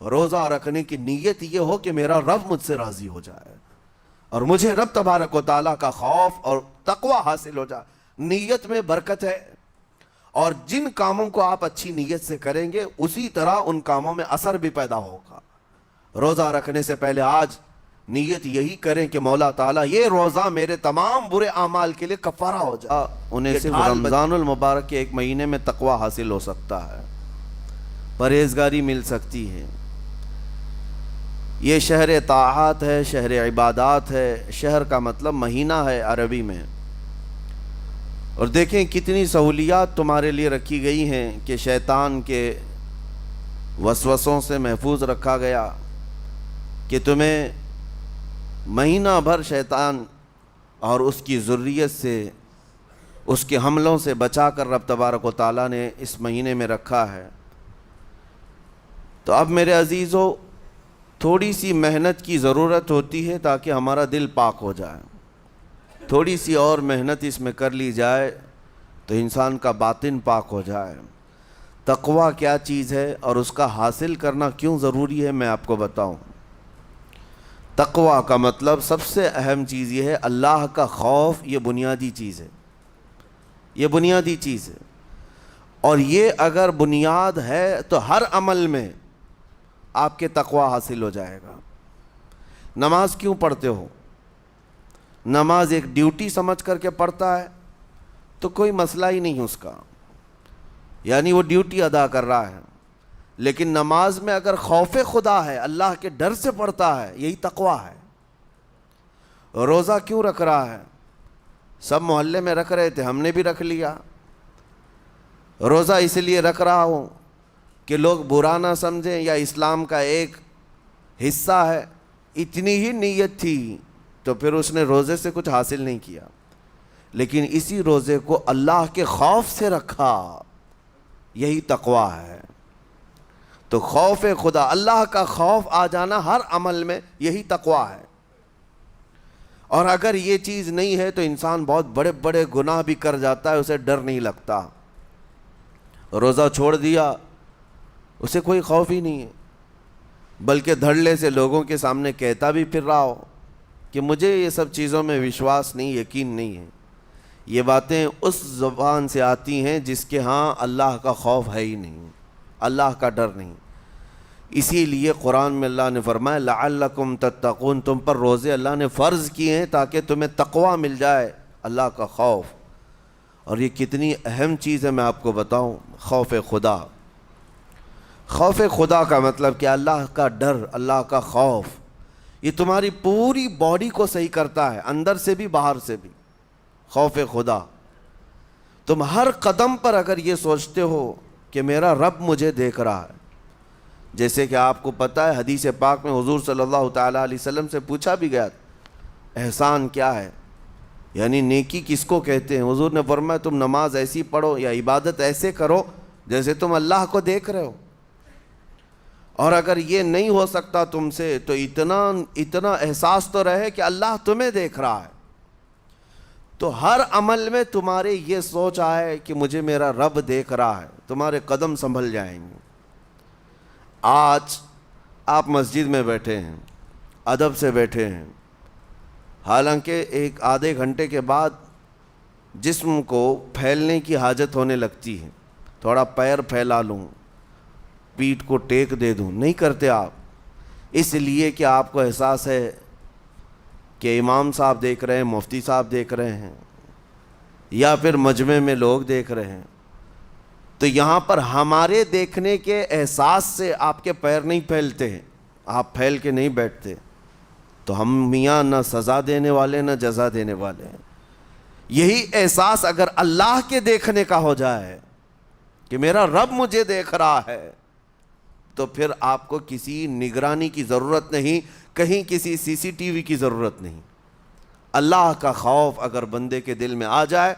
روزہ رکھنے کی نیت یہ ہو کہ میرا رب مجھ سے راضی ہو جائے اور مجھے رب تبارک و تعالیٰ کا خوف اور تقوی حاصل ہو جائے. نیت میں برکت ہے، اور جن کاموں کو آپ اچھی نیت سے کریں گے اسی طرح ان کاموں میں اثر بھی پیدا ہوگا. روزہ رکھنے سے پہلے آج نیت یہی کریں کہ مولا تعالیٰ یہ روزہ میرے تمام برے اعمال کے لیے کفارہ ہو جائے. انہیں صرف رمضان المبارک کے ایک مہینے میں تقوی حاصل ہو سکتا ہے، پرہیزگاری مل سکتی ہے. یہ شہر طاعات ہے، شہر عبادات ہے. شہر کا مطلب مہینہ ہے عربی میں. اور دیکھیں کتنی سہولیات تمہارے لیے رکھی گئی ہیں کہ شیطان کے وسوسوں سے محفوظ رکھا گیا، کہ تمہیں مہینہ بھر شیطان اور اس کی ذریت سے، اس کے حملوں سے بچا کر رب تبارک و تعالیٰ نے اس مہینے میں رکھا ہے. تو اب میرے عزیزو، تھوڑی سی محنت کی ضرورت ہوتی ہے تاکہ ہمارا دل پاک ہو جائے. تھوڑی سی اور محنت اس میں کر لی جائے تو انسان کا باطن پاک ہو جائے. تقوی کیا چیز ہے اور اس کا حاصل کرنا کیوں ضروری ہے میں آپ کو بتاؤں. تقوی کا مطلب سب سے اہم چیز یہ ہے اللہ کا خوف. یہ بنیادی چیز ہے، یہ بنیادی چیز ہے. اور یہ اگر بنیاد ہے تو ہر عمل میں آپ کے تقوی حاصل ہو جائے گا. نماز کیوں پڑھتے ہو؟ نماز ایک ڈیوٹی سمجھ کر کے پڑھتا ہے تو کوئی مسئلہ ہی نہیں اس کا، یعنی وہ ڈیوٹی ادا کر رہا ہے. لیکن نماز میں اگر خوف خدا ہے، اللہ کے ڈر سے پڑھتا ہے، یہی تقوی ہے. روزہ کیوں رکھ رہا ہے؟ سب محلے میں رکھ رہے تھے، ہم نے بھی رکھ لیا. روزہ اس لیے رکھ رہا ہوں کہ لوگ برا نہ سمجھیں یا اسلام کا ایک حصہ ہے. اتنی ہی نیت تھی تو پھر اس نے روزے سے کچھ حاصل نہیں کیا، لیکن اسی روزے کو اللہ کے خوف سے رکھا. یہی تقوی ہے. تو خوف خدا، اللہ کا خوف آ جانا ہر عمل میں، یہی تقوی ہے. اور اگر یہ چیز نہیں ہے تو انسان بہت بڑے بڑے گناہ بھی کر جاتا ہے، اسے ڈر نہیں لگتا. روزہ چھوڑ دیا، اسے کوئی خوف ہی نہیں ہے، بلکہ دھڑلے سے لوگوں کے سامنے کہتا بھی پھر رہا ہو کہ مجھے یہ سب چیزوں میں وشواس نہیں، یقین نہیں ہے. یہ باتیں اس زبان سے آتی ہیں جس کے ہاں اللہ کا خوف ہے ہی نہیں، اللہ کا ڈر نہیں. اسی لیے قرآن میں اللہ نے فرمایا لعلکم تتقون، تم پر روزے اللہ نے فرض کیے ہیں تاکہ تمہیں تقوی مل جائے، اللہ کا خوف. اور یہ کتنی اہم چیز ہے میں آپ کو بتاؤں، خوف خدا. خوف خدا کا مطلب کہ اللہ کا ڈر، اللہ کا خوف، یہ تمہاری پوری باڈی کو صحیح کرتا ہے، اندر سے بھی باہر سے بھی. خوف خدا. تم ہر قدم پر اگر یہ سوچتے ہو کہ میرا رب مجھے دیکھ رہا ہے. جیسے کہ آپ کو پتہ ہے حدیث پاک میں حضور صلی اللہ تعالیٰ علیہ وسلم سے پوچھا بھی گیا احسان کیا ہے، یعنی نیکی کس کو کہتے ہیں. حضور نے فرمایا تم نماز ایسی پڑھو یا عبادت ایسے کرو جیسے تم اللہ کو دیکھ رہے ہو. اور اگر یہ نہیں ہو سکتا تم سے تو اتنا احساس تو رہے کہ اللہ تمہیں دیکھ رہا ہے. تو ہر عمل میں تمہارے یہ سوچ آئے کہ مجھے میرا رب دیکھ رہا ہے، تمہارے قدم سنبھل جائیں گے. آج آپ مسجد میں بیٹھے ہیں، ادب سے بیٹھے ہیں، حالانکہ ایک آدھے گھنٹے کے بعد جسم کو پھیلنے کی حاجت ہونے لگتی ہے. تھوڑا پیر پھیلا لوں، پیٹھ کو ٹیک دے دوں، نہیں کرتے آپ. اس لیے کہ آپ کو احساس ہے کہ امام صاحب دیکھ رہے ہیں، مفتی صاحب دیکھ رہے ہیں، یا پھر مجمع میں لوگ دیکھ رہے ہیں. تو یہاں پر ہمارے دیکھنے کے احساس سے آپ کے پیر نہیں پھیلتے ہیں، آپ پھیل کے نہیں بیٹھتے. تو ہم میاں نہ سزا دینے والے نہ جزا دینے والے ہیں. یہی احساس اگر اللہ کے دیکھنے کا ہو جائے کہ میرا رب مجھے دیکھ رہا ہے، تو پھر آپ کو کسی نگرانی کی ضرورت نہیں، کہیں کسی سی سی ٹی وی کی ضرورت نہیں. اللہ کا خوف اگر بندے کے دل میں آ جائے،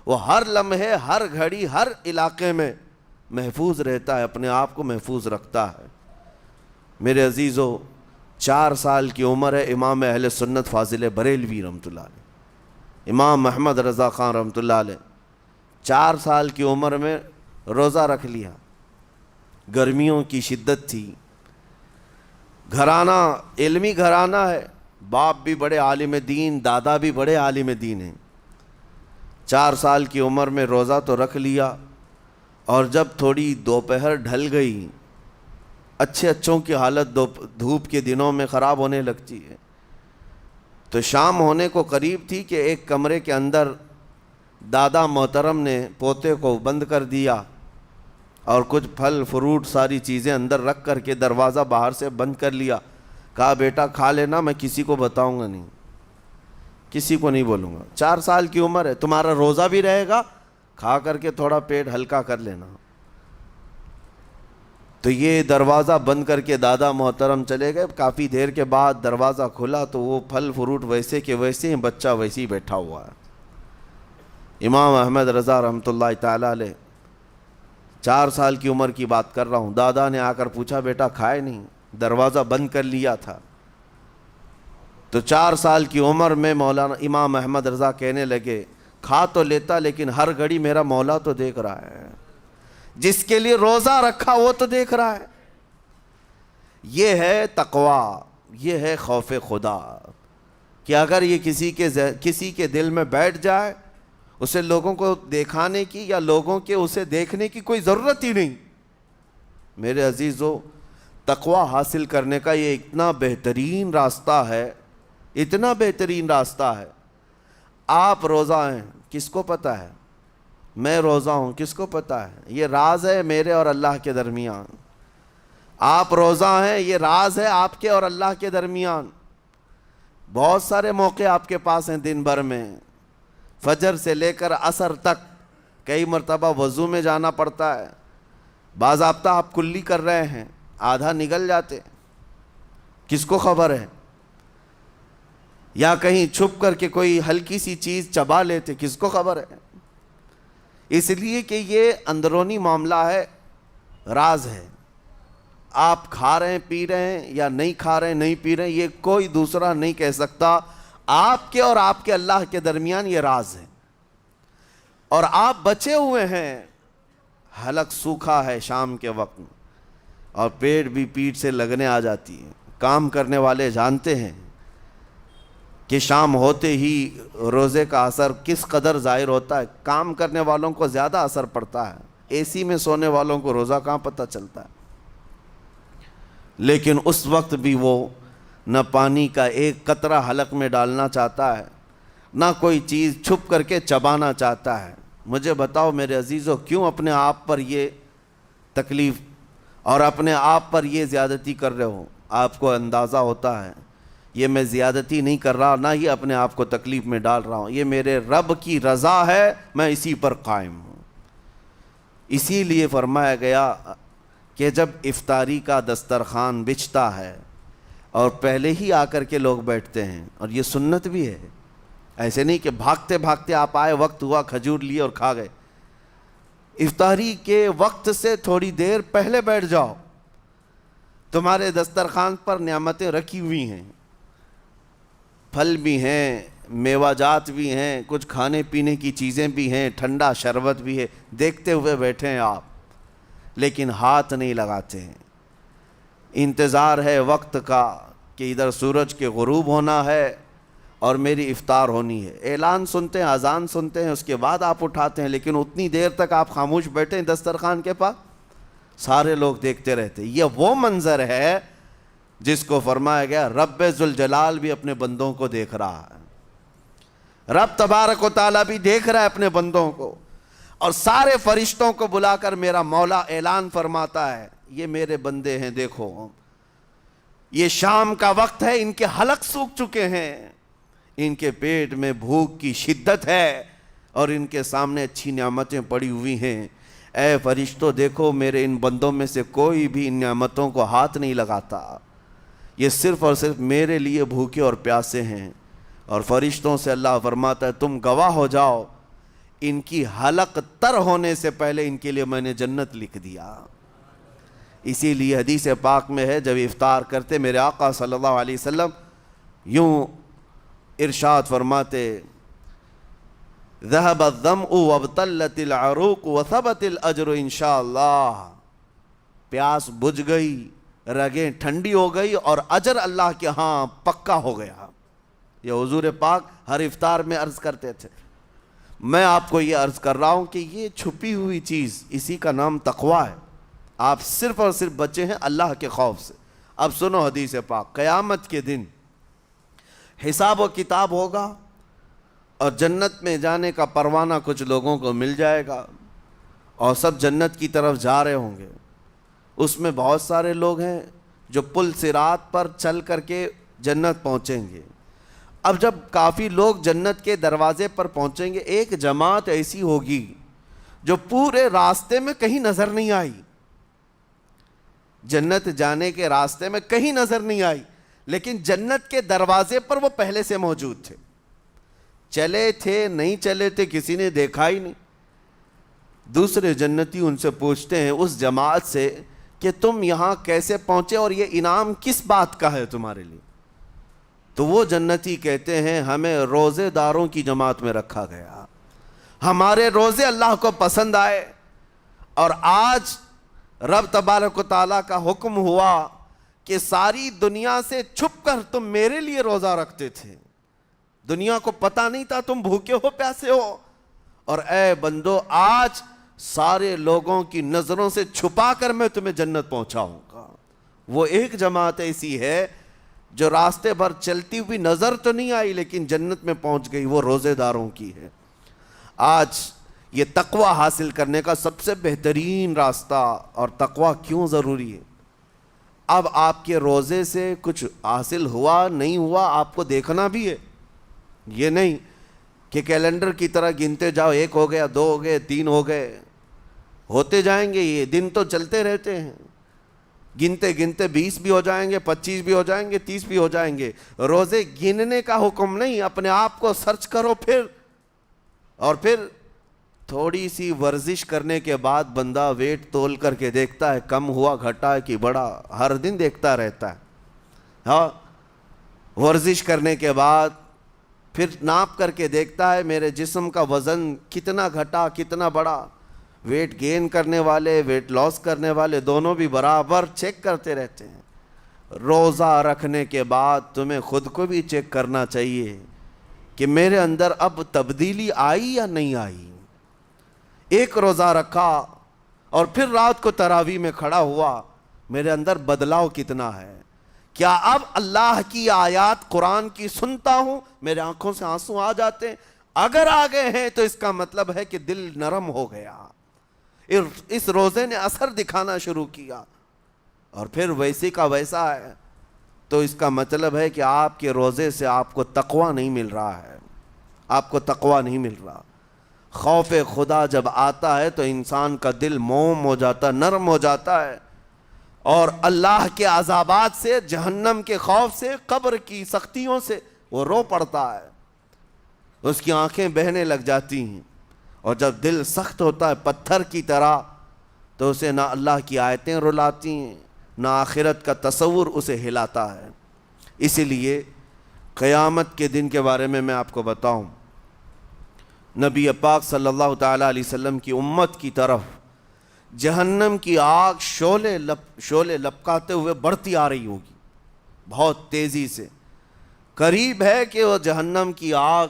وہ ہر لمحے، ہر گھڑی، ہر علاقے میں محفوظ رہتا ہے، اپنے آپ کو محفوظ رکھتا ہے. میرے عزیزو، 4 سال کی عمر ہے امام اہل سنت فاضل بریلوی رحمۃ اللہ علیہ، امام محمد رضا خان رحمۃ اللہ علیہ 4 سال کی عمر میں روزہ رکھ لیا. گرمیوں کی شدت تھی. گھرانہ علمی گھرانہ ہے, باپ بھی بڑے عالم دین, دادا بھی بڑے عالم دین ہیں. 4 سال کی عمر میں روزہ تو رکھ لیا, اور جب تھوڑی دوپہر ڈھل گئی, اچھوں کی حالت دھوپ کے دنوں میں خراب ہونے لگتی ہے, تو شام ہونے کو قریب تھی کہ ایک کمرے کے اندر دادا محترم نے پوتے کو بند کر دیا, اور کچھ پھل فروٹ ساری چیزیں اندر رکھ کر کے دروازہ باہر سے بند کر لیا. کہا بیٹا کھا لینا, میں کسی کو بتاؤں گا نہیں, کسی کو نہیں بولوں گا. 4 سال کی عمر ہے, تمہارا روزہ بھی رہے گا, کھا کر کے تھوڑا پیٹ ہلکا کر لینا. تو یہ دروازہ بند کر کے دادا محترم چلے گئے. کافی دیر کے بعد دروازہ کھلا تو وہ پھل فروٹ ویسے کے ویسے ہیں, بچہ ویسے ہی بیٹھا ہوا ہے. امام احمد رضا رحمۃ اللہ تعالی علیہ, 4 سال کی عمر کی بات کر رہا ہوں, دادا نے آ کر پوچھا بیٹا کھائے نہیں, دروازہ بند کر لیا تھا. تو 4 سال کی عمر میں مولانا امام احمد رضا کہنے لگے, کھا تو لیتا لیکن ہر گھڑی میرا مولا تو دیکھ رہا ہے, جس کے لیے روزہ رکھا وہ تو دیکھ رہا ہے. یہ ہے تقویٰ, یہ ہے خوف خدا, کہ اگر یہ کسی کے دل میں بیٹھ جائے, اسے لوگوں کو دکھانے کی یا لوگوں کے اسے دیکھنے کی کوئی ضرورت ہی نہیں. میرے عزیزو, تقویٰ حاصل کرنے کا یہ اتنا بہترین راستہ ہے, اتنا بہترین راستہ ہے. آپ روزہ ہیں, کس کو پتہ ہے؟ میں روزہ ہوں, کس کو پتہ ہے؟ یہ راز ہے میرے اور اللہ کے درمیان. آپ روزہ ہیں, یہ راز ہے آپ کے اور اللہ کے درمیان. بہت سارے موقع آپ کے پاس ہیں دن بھر میں, فجر سے لے کر عصر تک. کئی مرتبہ وضو میں جانا پڑتا ہے, باضابطہ آپ کلی کر رہے ہیں, آدھا نگل جاتے, کس کو خبر ہے؟ یا کہیں چھپ کر کے کوئی ہلکی سی چیز چبا لیتے, کس کو خبر ہے؟ اس لیے کہ یہ اندرونی معاملہ ہے, راز ہے. آپ کھا رہے ہیں پی رہے ہیں یا نہیں کھا رہے ہیں نہیں پی رہے ہیں, یہ کوئی دوسرا نہیں کہہ سکتا. آپ کے اور آپ کے اللہ کے درمیان یہ راز ہے. اور آپ بچے ہوئے ہیں, حلق سوکھا ہے شام کے وقت میں, اور پیٹ بھی پیٹ سے لگنے آ جاتی ہے. کام کرنے والے جانتے ہیں کہ شام ہوتے ہی روزے کا اثر کس قدر ظاہر ہوتا ہے. کام کرنے والوں کو زیادہ اثر پڑتا ہے, اے سی میں سونے والوں کو روزہ کہاں پتہ چلتا ہے. لیکن اس وقت بھی وہ نہ پانی کا ایک قطرہ حلق میں ڈالنا چاہتا ہے, نہ کوئی چیز چھپ کر کے چبانا چاہتا ہے. مجھے بتاؤ میرے عزیزو, کیوں اپنے آپ پر یہ تکلیف اور اپنے آپ پر یہ زیادتی کر رہے ہو؟ آپ کو اندازہ ہوتا ہے یہ میں زیادتی نہیں کر رہا, نہ ہی اپنے آپ کو تکلیف میں ڈال رہا ہوں, یہ میرے رب کی رضا ہے, میں اسی پر قائم ہوں. اسی لیے فرمایا گیا کہ جب افطاری کا دسترخوان بچھتا ہے اور پہلے ہی آ کر کے لوگ بیٹھتے ہیں, اور یہ سنت بھی ہے, ایسے نہیں کہ بھاگتے بھاگتے آپ آئے, وقت ہوا کھجور لیے اور کھا گئے. افطاری کے وقت سے تھوڑی دیر پہلے بیٹھ جاؤ, تمہارے دسترخوان پر نعمتیں رکھی ہوئی ہیں, پھل بھی ہیں, میوہ جات بھی ہیں, کچھ کھانے پینے کی چیزیں بھی ہیں, ٹھنڈا شربت بھی ہے, دیکھتے ہوئے بیٹھے ہیں آپ, لیکن ہاتھ نہیں لگاتے ہیں. انتظار ہے وقت کا کہ ادھر سورج کے غروب ہونا ہے اور میری افطار ہونی ہے. اعلان سنتے ہیں, اذان سنتے ہیں, اس کے بعد آپ اٹھاتے ہیں, لیکن اتنی دیر تک آپ خاموش بیٹھے ہیں دسترخوان کے پاس, سارے لوگ دیکھتے رہتے. یہ وہ منظر ہے جس کو فرمایا گیا رب ذوالجلال بھی اپنے بندوں کو دیکھ رہا ہے, رب تبارک و تعالیٰ بھی دیکھ رہا ہے اپنے بندوں کو. اور سارے فرشتوں کو بلا کر میرا مولا اعلان فرماتا ہے, یہ میرے بندے ہیں, دیکھو یہ شام کا وقت ہے, ان کے حلق سوکھ چکے ہیں, ان کے پیٹ میں بھوک کی شدت ہے, اور ان کے سامنے اچھی نعمتیں پڑی ہوئی ہیں. اے فرشتوں دیکھو, میرے ان بندوں میں سے کوئی بھی ان نعمتوں کو ہاتھ نہیں لگاتا, یہ صرف اور صرف میرے لیے بھوکے اور پیاسے ہیں. اور فرشتوں سے اللہ فرماتا ہے تم گواہ ہو جاؤ, ان کی حلق تر ہونے سے پہلے ان کے لیے میں نے جنت لکھ دیا. اسی لیے حدیث پاک میں ہے, جب افطار کرتے میرے آقا صلی اللہ علیہ وسلم یوں ارشاد فرماتے, ذهب الظمأ وابتلت العروق وثبت الاجر انشاءاللہ. پیاس بجھ گئی، رگیں ٹھنڈی ہو گئی اور اجر اللہ کے ہاں پکا ہو گیا۔ یہ حضور پاک ہر افطار میں عرض کرتے تھے۔ میں آپ کو یہ عرض کر رہا ہوں کہ یہ چھپی ہوئی چیز، اسی کا نام تقوی ہے۔ آپ صرف اور صرف بچے ہیں اللہ کے خوف سے۔ اب سنو حدیث پاک، قیامت کے دن حساب و کتاب ہوگا اور جنت میں جانے کا پروانہ کچھ لوگوں کو مل جائے گا اور سب جنت کی طرف جا رہے ہوں گے۔ اس میں بہت سارے لوگ ہیں جو پل صراط پر چل کر کے جنت پہنچیں گے۔ اب جب کافی لوگ جنت کے دروازے پر پہنچیں گے، ایک جماعت ایسی ہوگی جو پورے راستے میں کہیں نظر نہیں آئی، جنت جانے کے راستے میں کہیں نظر نہیں آئی، لیکن جنت کے دروازے پر وہ پہلے سے موجود تھے، چلے تھے نہیں چلے تھے کسی نے دیکھا ہی نہیں۔ دوسرے جنتی ان سے پوچھتے ہیں اس جماعت سے کہ تم یہاں کیسے پہنچے اور یہ انعام کس بات کا ہے تمہارے لیے؟ تو وہ جنتی کہتے ہیں ہمیں روزے داروں کی جماعت میں رکھا گیا، ہمارے روزے اللہ کو پسند آئے، اور آج رب تبارک و تعالیٰ کا حکم ہوا کہ ساری دنیا سے چھپ کر تم میرے لیے روزہ رکھتے تھے، دنیا کو پتہ نہیں تھا تم بھوکے ہو پیاسے ہو، اور اے بندو آج سارے لوگوں کی نظروں سے چھپا کر میں تمہیں جنت پہنچاؤں گا۔ وہ ایک جماعت ایسی ہے جو راستے بھر چلتی ہوئی نظر تو نہیں آئی لیکن جنت میں پہنچ گئی، وہ روزے داروں کی ہے۔ آج یہ تقوی حاصل کرنے کا سب سے بہترین راستہ، اور تقوی کیوں ضروری ہے؟ اب آپ کے روزے سے کچھ حاصل ہوا نہیں ہوا آپ کو دیکھنا بھی ہے، یہ نہیں کہ کیلنڈر کی طرح گنتے جاؤ، 1 ہو گیا، 2 ہو گئے، 3 ہو گئے، ہوتے جائیں گے، یہ دن تو چلتے رہتے ہیں، گنتے گنتے 20 بھی ہو جائیں گے، 25 بھی ہو جائیں گے، 30 بھی ہو جائیں گے۔ روزے گننے کا حکم نہیں، اپنے آپ کو سرچ کرو پھر تھوڑی سی ورزش کرنے کے بعد بندہ ویٹ تول کر کے دیکھتا ہے کم ہوا گھٹا ہے کہ بڑا، ہر دن دیکھتا رہتا ہے۔ ہاں، ورزش کرنے کے بعد پھر ناپ کر کے دیکھتا ہے میرے جسم کا وزن کتنا گھٹا کتنا بڑا۔ ویٹ گین کرنے والے ویٹ لاس کرنے والے دونوں بھی برابر چیک کرتے رہتے ہیں۔ روزہ رکھنے کے بعد تمہیں خود کو بھی چیک کرنا چاہیے کہ میرے اندر اب تبدیلی آئی یا نہیں آئی۔ ایک روزہ رکھا اور پھر رات کو تراویح میں کھڑا ہوا، میرے اندر بدلاؤ کتنا ہے؟ کیا اب اللہ کی آیات قرآن کی سنتا ہوں، میرے آنکھوں سے آنسو آ جاتے ہیں؟ اگر آ گئے ہیں تو اس کا مطلب ہے کہ دل نرم ہو گیا، اس روزے نے اثر دکھانا شروع کیا، اور پھر ویسے کا ویسا ہے، تو اس کا مطلب ہے کہ آپ کے روزے سے آپ کو تقوی نہیں مل رہا ہے، آپ کو تقوی نہیں مل رہا۔ خوف خدا جب آتا ہے تو انسان کا دل موم ہو جاتا، نرم ہو جاتا ہے، اور اللہ کے عذابات سے، جہنم کے خوف سے، قبر کی سختیوں سے وہ رو پڑتا ہے، اس کی آنکھیں بہنے لگ جاتی ہیں، اور جب دل سخت ہوتا ہے پتھر کی طرح تو اسے نہ اللہ کی آیتیں رلاتی ہیں نہ آخرت کا تصور اسے ہلاتا ہے۔ اسی لیے قیامت کے دن کے بارے میں آپ کو بتاؤں، نبی پاک صلی اللہ تعالیٰ علیہ وسلم کی امت کی طرف جہنم کی آگ شعلے لپکاتے ہوئے بڑھتی آ رہی ہوگی بہت تیزی سے، قریب ہے کہ وہ جہنم کی آگ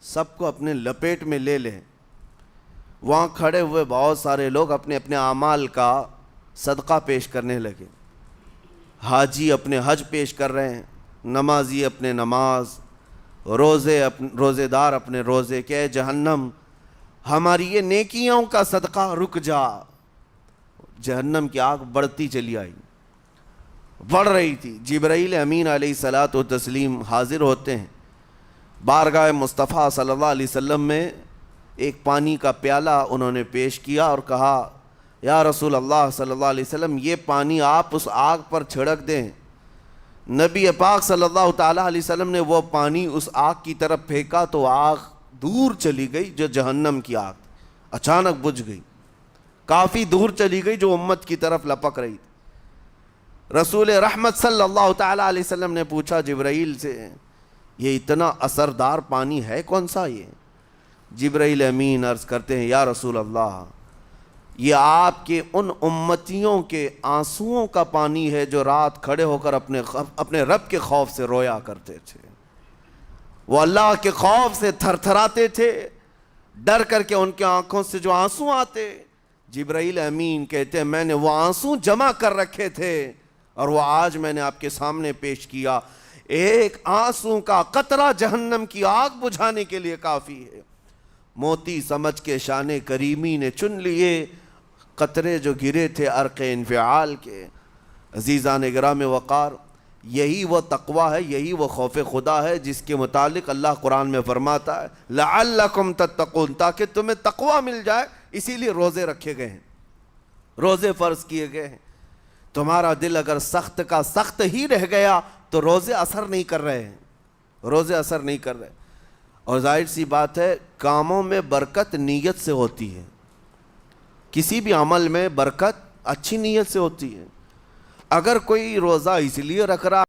سب کو اپنے لپیٹ میں لے لیں۔ وہاں کھڑے ہوئے بہت سارے لوگ اپنے اپنے اعمال کا صدقہ پیش کرنے لگے، حاجی اپنے حج پیش کر رہے ہیں، نمازی اپنے نماز، روزے دار اپنے روزے، کہ اے جہنم ہماری یہ نیکیوں کا صدقہ رک جا۔ جہنم کی آگ بڑھتی چلی آئی، بڑھ رہی تھی۔ جبرائیل امین علیہ الصلاۃ والتسلیم حاضر ہوتے ہیں بارگاہ مصطفیٰ صلی اللہ علیہ وسلم میں، ایک پانی کا پیالہ انہوں نے پیش کیا اور کہا یا رسول اللہ صلی اللہ علیہ وسلم یہ پانی آپ اس آگ پر چھڑک دیں۔ نبی پاک صلی اللہ تعالیٰ علیہ وسلم نے وہ پانی اس آگ کی طرف پھینکا تو آگ دور چلی گئی، جو جہنم کی آگ اچانک بجھ گئی، کافی دور چلی گئی جو امت کی طرف لپک رہی تھی۔ رسول رحمت صلی اللہ تعالیٰ علیہ وسلم نے پوچھا جبرائیل سے یہ اتنا اثردار پانی ہے کون سا؟ یہ جبرائیل امین عرض کرتے ہیں یا رسول اللہ یہ آپ کے ان امتیوں کے آنسوؤں کا پانی ہے جو رات کھڑے ہو کر اپنے رب کے خوف سے رویا کرتے تھے. وہ اللہ کے خوف سے تھر تھراتے تھے, ڈر کر کے ان کے آنکھوں سے جو آنسو آتے, جبرائیل امین کہتے ہیں میں نے وہ آنسو جمع کر رکھے تھے اور وہ آج میں نے آپ کے سامنے پیش کیا. ایک آنسو کا قطرہ جہنم کی آگ بجھانے کے لیے کافی ہے. موتی سمجھ کے شان کریمی نے چن لیے قطرے جو گرے تھے عرق انفعال کے. عزیزان گرام وقار, یہی وہ تقوی ہے, یہی وہ خوف خدا ہے جس کے متعلق اللہ قرآن میں فرماتا ہے لعلکم تتقون, تاکہ تمہیں تقوی مل جائے. اسی لیے روزے رکھے گئے ہیں, روزے فرض کیے گئے ہیں. تمہارا دل اگر سخت کا سخت ہی رہ گیا تو روزے اثر نہیں کر رہے ہیں, روزے اثر نہیں کر رہے. اور ظاہر سی بات ہے کاموں میں برکت نیت سے ہوتی ہے, کسی بھی عمل میں برکت اچھی نیت سے ہوتی ہے. اگر کوئی روزہ اس لیے رکھ رہا